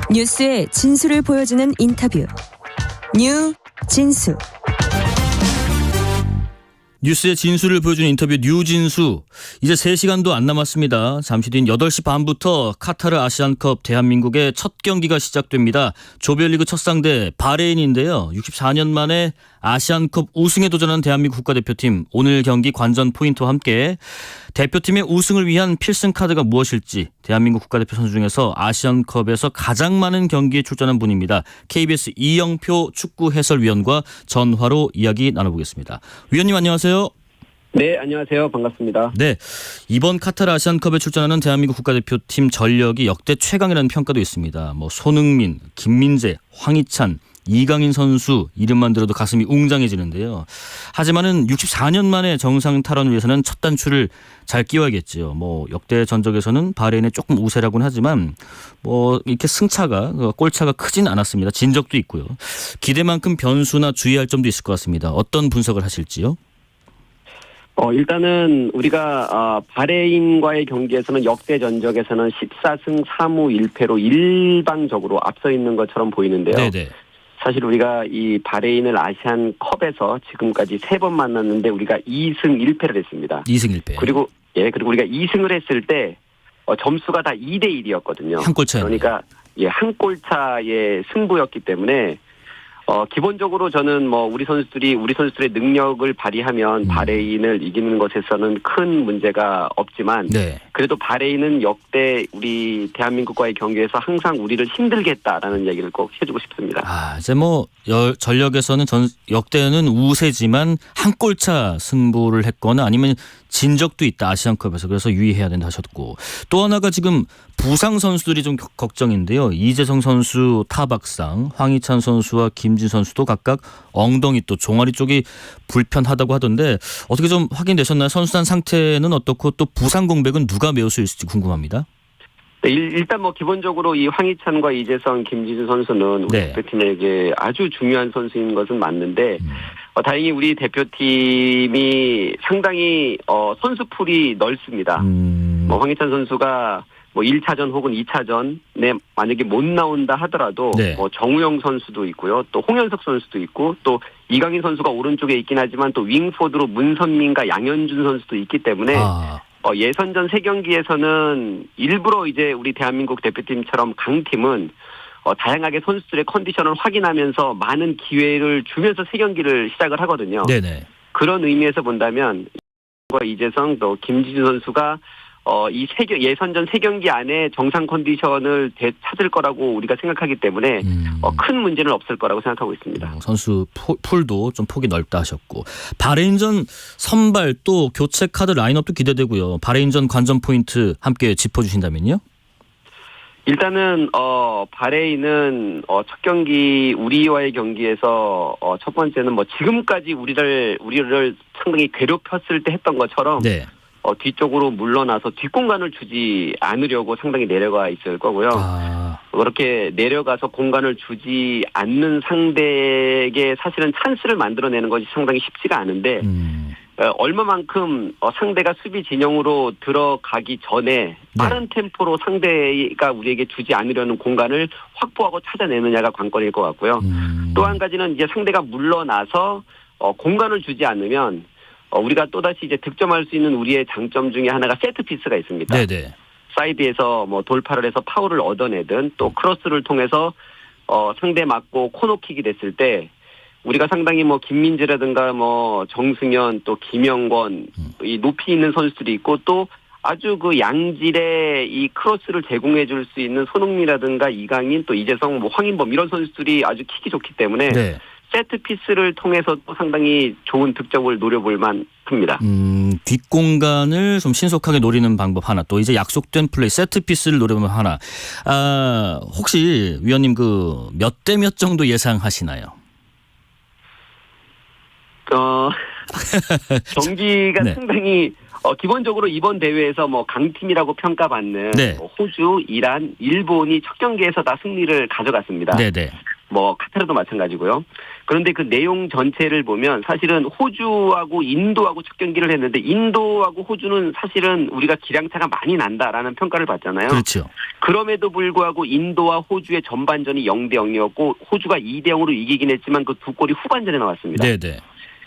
뉴스의 진수를 보여주는 인터뷰. 뉴 진수. 뉴스의 진수를 보여주는 인터뷰 뉴진수. 이제 3시간도 안 남았습니다. 잠시 뒤인 8시 반부터 카타르 아시안컵 대한민국의 첫 경기가 시작됩니다. 조별리그 첫 상대 바레인인데요. 64년 만에 아시안컵 우승에 도전한 대한민국 국가대표팀. 오늘 경기 관전 포인트와 함께 대표팀의 우승을 위한 필승 카드가 무엇일지, 대한민국 국가대표 선수 중에서 아시안컵에서 가장 많은 경기에 출전한 분입니다. KBS 이영표 축구 해설위원과 전화로 이야기 나눠보겠습니다. 위원님 안녕하세요. 네, 안녕하세요. 반갑습니다. 네, 이번 카타르 아시안컵에 출전하는 대한민국 국가대표팀 전력이 역대 최강이라는 평가도 있습니다. 손흥민, 김민재, 황희찬, 이강인 선수 이름만 들어도 가슴이 웅장해지는데요. 하지만은 64년 만에 정상 탈환을 위해서는 첫 단추를 잘 끼워야겠죠. 역대 전적에서는 바레인의 조금 우세라고는 하지만 이렇게 승차가 골차가 크진 않았습니다. 진 적도 있고요. 기대만큼 변수나 주의할 점도 있을 것 같습니다. 어떤 분석을 하실지요? 일단은 우리가 바레인과의 경기에서는 역대 전적에서는 14승 3무 1패로 일방적으로 앞서 있는 것처럼 보이는데요. 네네. 사실 우리가 이 바레인을 아시안컵에서 지금까지 3번 만났는데 우리가 2승 1패를 했습니다. 2승 1패. 그리고 우리가 2승을 했을 때 점수가 다 2대 1이었거든요. 한 골 차이. 그러니까 한 골 차의 승부였기 때문에 기본적으로 저는 우리 선수들의 능력을 발휘하면 바레인을 이기는 것에서는 큰 문제가 없지만, 네. 그래도 바레인은 역대 우리 대한민국과의 경기에서 항상 우리를 힘들게 했다라는 얘기를 꼭 해주고 싶습니다. 이제 전력에서는 역대는 우세지만 한 골차 승부를 했거나 아니면 진 적도 있다, 아시안컵에서. 그래서 유의해야 된다 하셨고, 또 하나가 지금 부상 선수들이 좀 걱정인데요. 이재성 선수 타박상, 황희찬 선수와 김진 선수도 각각 엉덩이 또 종아리 쪽이 불편하다고 하던데, 어떻게 좀 확인되셨나요? 선수단 상태는 어떻고 또 부상 공백은 누가 메울 수 있을지 궁금합니다. 네, 일단 기본적으로 이 황희찬과 이재성, 김진수 선수는 우리 대표팀에게 아주 중요한 선수인 것은 맞는데, 다행히 우리 대표팀이 상당히 선수풀이 넓습니다. 황희찬 선수가 1차전 혹은 2차전에 만약에 못 나온다 하더라도 정우영 선수도 있고요. 또 홍현석 선수도 있고, 또 이강인 선수가 오른쪽에 있긴 하지만 또 윙포드로 문선민과 양현준 선수도 있기 때문에 예선전 3경기에서는 일부러 이제 우리 대한민국 대표팀처럼 강팀은 다양하게 선수들의 컨디션을 확인하면서 많은 기회를 주면서 3경기를 시작을 하거든요. 네네. 그런 의미에서 본다면 이재성 또 김진수 선수가 이 예선전 3경기 안에 정상 컨디션을 찾을 거라고 우리가 생각하기 때문에 큰 문제는 없을 거라고 생각하고 있습니다. 선수 풀도 좀 폭이 넓다 하셨고, 바레인전 선발 또 교체 카드 라인업도 기대되고요. 바레인전 관전 포인트 함께 짚어주신다면요? 일단은 바레인은 첫 경기 우리와의 경기에서 첫 번째는 지금까지 우리를 상당히 괴롭혔을 때 했던 것처럼 뒤쪽으로 물러나서 뒷공간을 주지 않으려고 상당히 내려가 있을 거고요. 그렇게 내려가서 공간을 주지 않는 상대에게 사실은 찬스를 만들어내는 것이 상당히 쉽지가 않은데, 얼마만큼 상대가 수비 진영으로 들어가기 전에 빠른 템포로 상대가 우리에게 주지 않으려는 공간을 확보하고 찾아내느냐가 관건일 것 같고요. 또 한 가지는 이제 상대가 물러나서 공간을 주지 않으면 우리가 또다시 이제 득점할 수 있는 우리의 장점 중에 하나가 세트피스가 있습니다. 네네. 사이드에서 돌파를 해서 파울을 얻어내든 또 크로스를 통해서 상대 맞고 코너킥이 됐을 때 우리가 상당히 김민재라든가 정승현 또 김영권 이 높이 있는 선수들이 있고, 또 아주 그 양질의 이 크로스를 제공해 줄 수 있는 손흥민이라든가 이강인 또 이재성 황인범 이런 선수들이 아주 킥이 좋기 때문에 세트피스를 통해서 또 상당히 좋은 득점을 노려볼 만합니다. 뒷공간을 좀 신속하게 노리는 방법 하나, 또 이제 약속된 플레이 세트피스를 노려보면 하나. 혹시 위원님 몇 대 몇 정도 예상하시나요? 경기가 상당히 기본적으로 이번 대회에서 강팀이라고 평가받는 호주, 이란, 일본이 첫 경기에서 다 승리를 가져갔습니다. 뭐 카타르도 마찬가지고요. 그런데 그 내용 전체를 보면 사실은 호주하고 인도하고 첫 경기를 했는데 인도하고 호주는 사실은 우리가 기량차가 많이 난다라는 평가를 받잖아요. 그렇죠. 그럼에도 불구하고 인도와 호주의 전반전이 0대 0이었고 호주가 2대 0으로 이기긴 했지만 그 두 골이 후반전에 나왔습니다. 네네.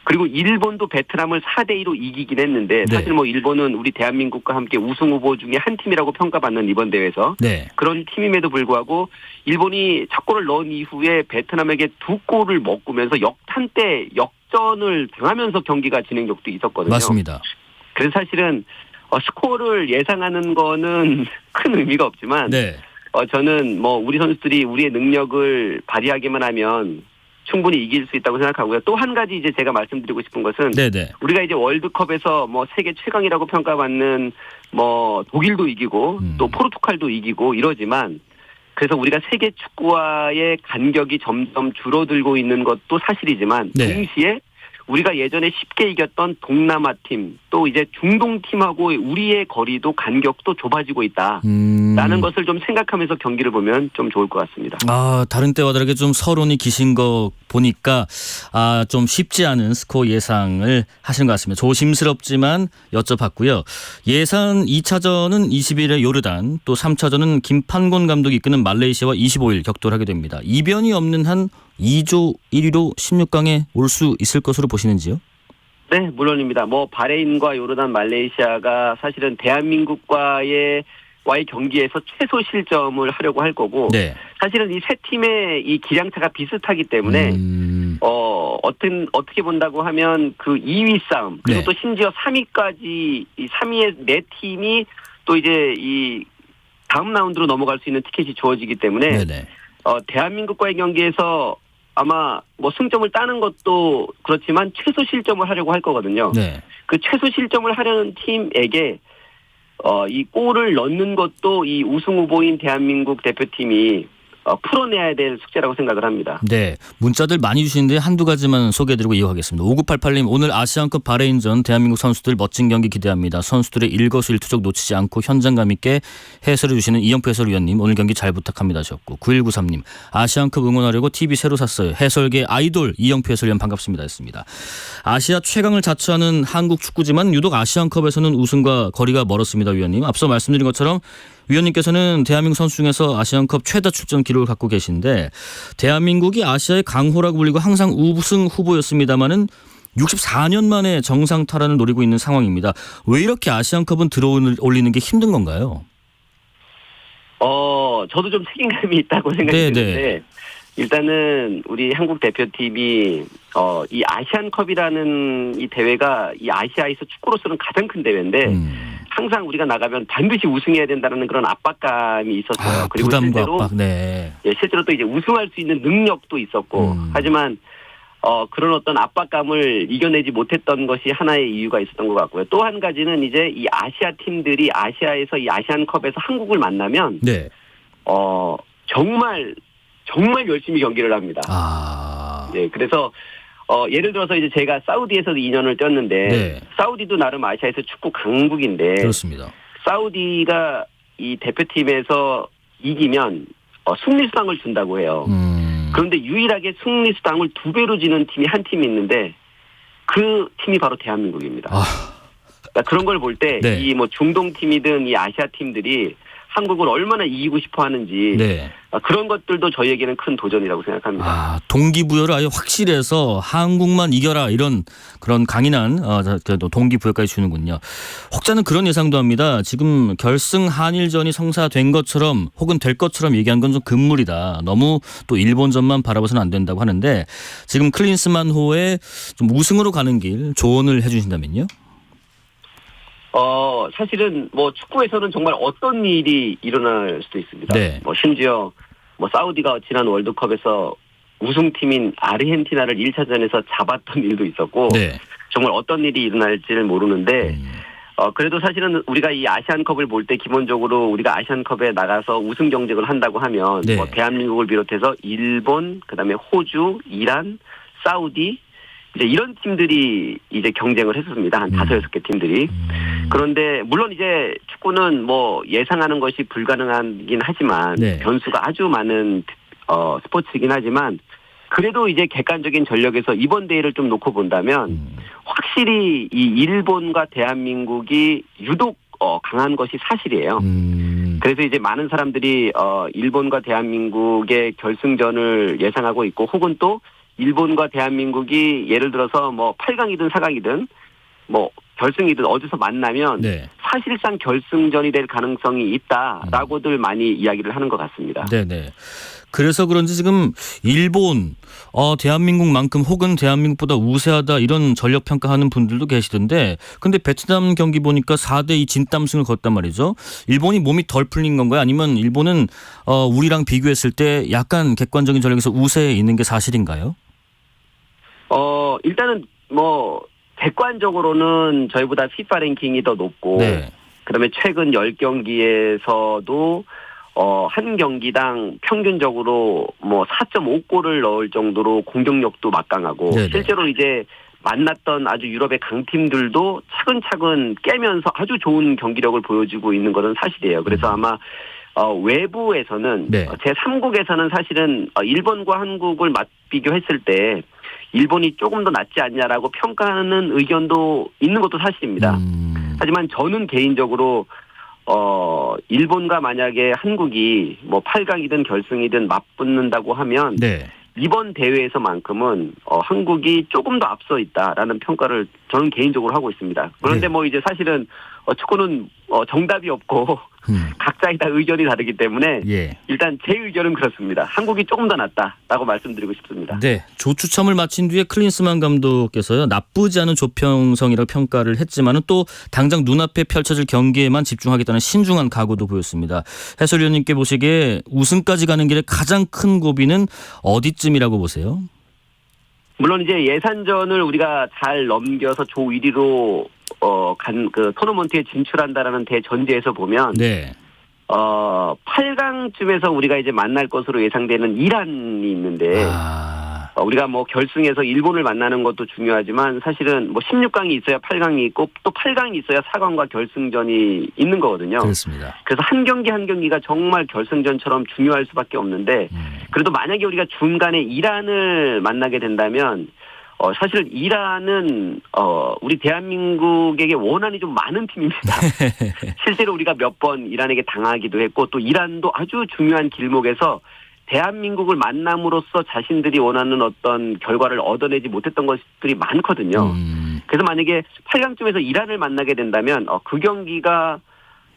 그리고 일본도 베트남을 4대 2로 이기긴 했는데 네. 사실 뭐 일본은 우리 대한민국과 함께 우승 후보 중에 한 팀이라고 평가받는 이번 대회에서 네. 그런 팀임에도 불구하고 일본이 첫 골을 넣은 이후에 베트남에게 두 골을 먹으면서 역탄때 역전을 당하면서 경기가 진행적도 있었거든요. 맞습니다. 그래서 사실은 스코어를 예상하는 거는 큰 의미가 없지만 네. 저는 뭐 우리 선수들이 우리의 능력을 발휘하기만 하면 충분히 이길 수 있다고 생각하고요. 또 한 가지 이제 제가 말씀드리고 싶은 것은 네네. 우리가 이제 월드컵에서 뭐 세계 최강이라고 평가받는 뭐 독일도 이기고 또 포르투갈도 이기고 이러지만 그래서 우리가 세계 축구와의 간격이 점점 줄어들고 있는 것도 사실이지만 네. 동시에 우리가 예전에 쉽게 이겼던 동남아 팀 또 이제 중동 팀하고 우리의 거리도 간격도 좁아지고 있다라는 것을 좀 생각하면서 경기를 보면 좀 좋을 것 같습니다. 다른 때와 다르게 좀 서론이 기신 거 보니까 좀 쉽지 않은 스코어 예상을 하신 것 같습니다. 조심스럽지만 여쭤봤고요. 예상 2차전은 20일에 요르단, 또 3차전은 김판곤 감독이 이끄는 말레이시아와 25일 격돌하게 됩니다. 이변이 없는 한 2조 1위로 16강에 올 수 있을 것으로 보시는지요? 네, 물론입니다. 뭐 바레인과 요르단, 말레이시아가 사실은 대한민국과의 경기에서 최소 실점을 하려고 할 거고 네. 사실은 이 세 팀의 이 기량차가 비슷하기 때문에 어떻게 본다고 하면 그 2위 싸움 그리고 네. 또 심지어 3위까지 이 3위의 네 팀이 또 이제 이 다음 라운드로 넘어갈 수 있는 티켓이 주어지기 때문에 네네. 대한민국과의 경기에서 아마 뭐 승점을 따는 것도 그렇지만 최소 실점을 하려고 할 거거든요. 네. 그 최소 실점을 하려는 팀에게 이 골을 넣는 것도 이 우승 후보인 대한민국 대표팀이 풀어내야 될 숙제라고 생각을 합니다. 네, 문자들 많이 주시는데 한두 가지만 소개해드리고 이어가겠습니다. 5988님, 오늘 아시안컵 바레인전 대한민국 선수들 멋진 경기 기대합니다. 선수들의 일거수일투족 놓치지 않고 현장감 있게 해설해 주시는 이영표 해설위원님, 오늘 경기 잘 부탁합니다 하셨고, 9193님, 아시안컵 응원하려고 TV 새로 샀어요. 해설계 아이돌 이영표 해설위원 반갑습니다 했습니다. 아시아 최강을 자처하는 한국 축구지만 유독 아시안컵에서는 우승과 거리가 멀었습니다. 위원님, 앞서 말씀드린 것처럼 위원님께서는 대한민국 선수 중에서 아시안컵 최다 출전 기록을 갖고 계신데 대한민국이 아시아의 강호라고 불리고 항상 우승 후보였습니다마는 64년 만에 정상 탈환을 노리고 있는 상황입니다. 왜 이렇게 아시안컵은 들어올리는 게 힘든 건가요? 저도 좀 책임감이 있다고 생각했는데 일단은 우리 한국 대표팀이 이 아시안컵이라는 이 대회가 이 아시아에서 축구로서는 가장 큰 대회인데 항상 우리가 나가면 반드시 우승해야 된다는 그런 압박감이 있었어요. 그리고 부담과 실제로 압박, 네. 실제로 또 이제 우승할 수 있는 능력도 있었고 하지만 그런 어떤 압박감을 이겨내지 못했던 것이 하나의 이유가 있었던 것 같고요. 또 한 가지는 이제 이 아시아 팀들이 아시아에서 이 아시안컵에서 한국을 만나면 네. 정말 열심히 경기를 합니다. 네, 그래서 예를 들어서 이제 제가 사우디에서도 2년을 뛰었는데 네. 사우디도 나름 아시아에서 축구 강국인데 그렇습니다. 사우디가 이 대표팀에서 이기면 승리수당을 준다고 해요. 그런데 유일하게 승리수당을 2배로 지는 팀이 한 팀이 있는데 그 팀이 바로 대한민국입니다. 그러니까 그런 걸 볼 때 이 뭐 중동 팀이든 이 아시아 팀들이 한국을 얼마나 이기고 싶어 하는지 네. 그런 것들도 저희에게는 큰 도전이라고 생각합니다. 동기부여를 아예 확실해서 한국만 이겨라 이런 그런 강인한 동기부여까지 주는군요. 혹자는 그런 예상도 합니다. 지금 결승 한일전이 성사된 것처럼 혹은 될 것처럼 얘기한 건 좀 금물이다. 너무 또 일본전만 바라봐서는 안 된다고 하는데 지금 클린스만호의 좀 우승으로 가는 길 조언을 해 주신다면요? 사실은 뭐 축구에서는 정말 어떤 일이 일어날 수도 있습니다. 네. 뭐 심지어 뭐 사우디가 지난 월드컵에서 우승팀인 아르헨티나를 1차전에서 잡았던 일도 있었고 네. 정말 어떤 일이 일어날지를 모르는데 그래도 사실은 우리가 이 아시안컵을 볼 때 기본적으로 우리가 아시안컵에 나가서 우승 경쟁을 한다고 하면 네. 뭐 대한민국을 비롯해서 일본, 그다음에 호주, 이란, 사우디 이제 이런 팀들이 이제 경쟁을 했었습니다. 한 5-6개 팀들이. 그런데 물론 이제 축구는 뭐 예상하는 것이 불가능하긴 하지만 네. 변수가 아주 많은 스포츠이긴 하지만 그래도 이제 객관적인 전력에서 이번 대회를 좀 놓고 본다면 확실히 이 일본과 대한민국이 유독 강한 것이 사실이에요. 그래서 이제 많은 사람들이 일본과 대한민국의 결승전을 예상하고 있고 혹은 또 일본과 대한민국이 예를 들어서 뭐 8강이든 4강이든 뭐 결승이든 어디서 만나면 네. 사실상 결승전이 될 가능성이 있다라고들 많이 이야기를 하는 것 같습니다. 네네. 그래서 그런지 지금 일본, 대한민국만큼 혹은 대한민국보다 우세하다 이런 전력 평가하는 분들도 계시던데 근데 베트남 경기 보니까 4대2 진땀승을 걷단 말이죠. 일본이 몸이 덜 풀린 건가요? 아니면 일본은 우리랑 비교했을 때 약간 객관적인 전력에서 우세해 있는 게 사실인가요? 일단은 뭐 객관적으로는 저희보다 FIFA 랭킹이 더 높고 네. 그다음에 최근 10경기에서도 한 경기당 평균적으로 뭐 4.5골을 넣을 정도로 공격력도 막강하고 네네. 실제로 이제 만났던 아주 유럽의 강팀들도 차근차근 깨면서 아주 좋은 경기력을 보여주고 있는 것은 사실이에요. 그래서 아마 외부에서는 네. 제3국에서는 사실은 일본과 한국을 맞비교했을 때 일본이 조금 더 낫지 않냐라고 평가하는 의견도 있는 것도 사실입니다. 하지만 저는 개인적으로 일본과 만약에 한국이 뭐 8강이든 결승이든 맞붙는다고 하면 네. 이번 대회에서만큼은 한국이 조금 더 앞서 있다라는 평가를 저는 개인적으로 하고 있습니다. 그런데 네. 뭐 이제 사실은 축구는 정답이 없고 각자의 다 의견이 다르기 때문에 예. 일단 제 의견은 그렇습니다. 한국이 조금 더 낫다라고 말씀드리고 싶습니다. 네, 조추첨을 마친 뒤에 클린스만 감독께서요 나쁘지 않은 조평성이라고 평가를 했지만은 또 당장 눈앞에 펼쳐질 경기에만 집중하겠다는 신중한 각오도 보였습니다. 해설위원님께 보시기에 우승까지 가는 길에 가장 큰 고비는 어디쯤이라고 보세요? 물론 이제 예산전을 우리가 잘 넘겨서 조 1위로 그 토너먼트에 진출한다라는 대전제에서 보면 네. 8강쯤에서 우리가 이제 만날 것으로 예상되는 이란이 있는데 우리가 뭐 결승에서 일본을 만나는 것도 중요하지만 사실은 뭐 16강이 있어야 8강이 있고 또 8강이 있어야 4강과 결승전이 있는 거거든요. 그렇습니다. 그래서 한 경기 한 경기가 정말 결승전처럼 중요할 수밖에 없는데 그래도 만약에 우리가 중간에 이란을 만나게 된다면 사실 이란은 우리 대한민국에게 원한이 좀 많은 팀입니다. 실제로 우리가 몇 번 이란에게 당하기도 했고 또 이란도 아주 중요한 길목에서 대한민국을 만남으로써 자신들이 원하는 어떤 결과를 얻어내지 못했던 것들이 많거든요. 그래서 만약에 8강쯤에서 이란을 만나게 된다면 그 경기가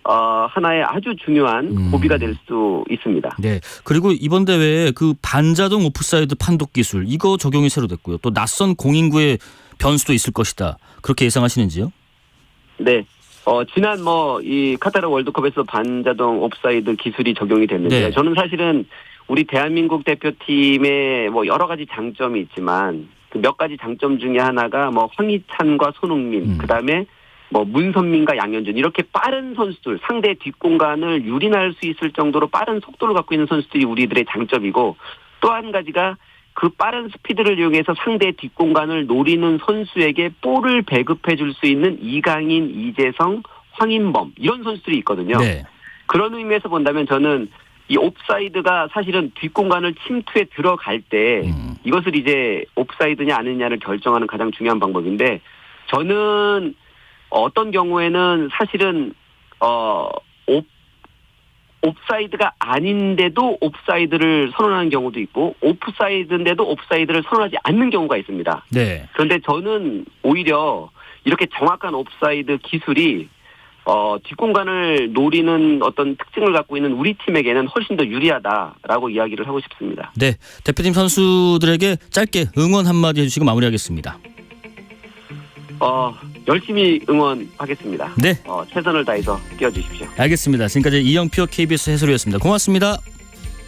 하나의 아주 중요한 고비가 될 수 있습니다. 네. 그리고 이번 대회에 그 반자동 오프사이드 판독 기술 이거 적용이 새로 됐고요. 또 낯선 공인구의 변수도 있을 것이다. 그렇게 예상하시는지요? 네. 지난 이 카타르 월드컵에서 반자동 옵사이드 기술이 적용이 됐는데요. 네. 저는 사실은 우리 대한민국 대표팀에 뭐 여러 가지 장점이 있지만 그 몇 가지 장점 중에 하나가 뭐 황희찬과 손흥민, 그다음에 뭐 문선민과 양현준 이렇게 빠른 선수들 상대 뒷공간을 유린할 수 있을 정도로 빠른 속도를 갖고 있는 선수들이 우리들의 장점이고 또 한 가지가 그 빠른 스피드를 이용해서 상대 뒷공간을 노리는 선수에게 볼을 배급해 줄 수 있는 이강인, 이재성, 황인범 이런 선수들이 있거든요. 네. 그런 의미에서 본다면 저는 이 옵사이드가 사실은 뒷공간을 침투해 들어갈 때 이것을 이제 옵사이드냐 아니냐를 결정하는 가장 중요한 방법인데 저는 어떤 경우에는 사실은 옵사이드가 아닌데도 옵사이드를 선언하는 경우도 있고 오프사이드인데도 옵사이드를 선언하지 않는 경우가 있습니다. 네. 그런데 저는 오히려 이렇게 정확한 옵사이드 기술이 뒷공간을 노리는 어떤 특징을 갖고 있는 우리 팀에게는 훨씬 더 유리하다라고 이야기를 하고 싶습니다. 네. 대표팀 선수들에게 짧게 응원 한마디 해주시고 마무리하겠습니다. 열심히 응원하겠습니다. 네. 최선을 다해서 뛰어주십시오. 알겠습니다. 지금까지 이영표 KBS 해설위원이었습니다. 고맙습니다.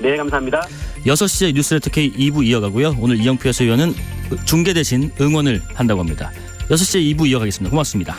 네, 감사합니다. 6시에 뉴스레터 K 2부 이어가고요. 오늘 이영표 해설위원은 중계 대신 응원을 한다고 합니다. 6시에 2부 이어가겠습니다. 고맙습니다.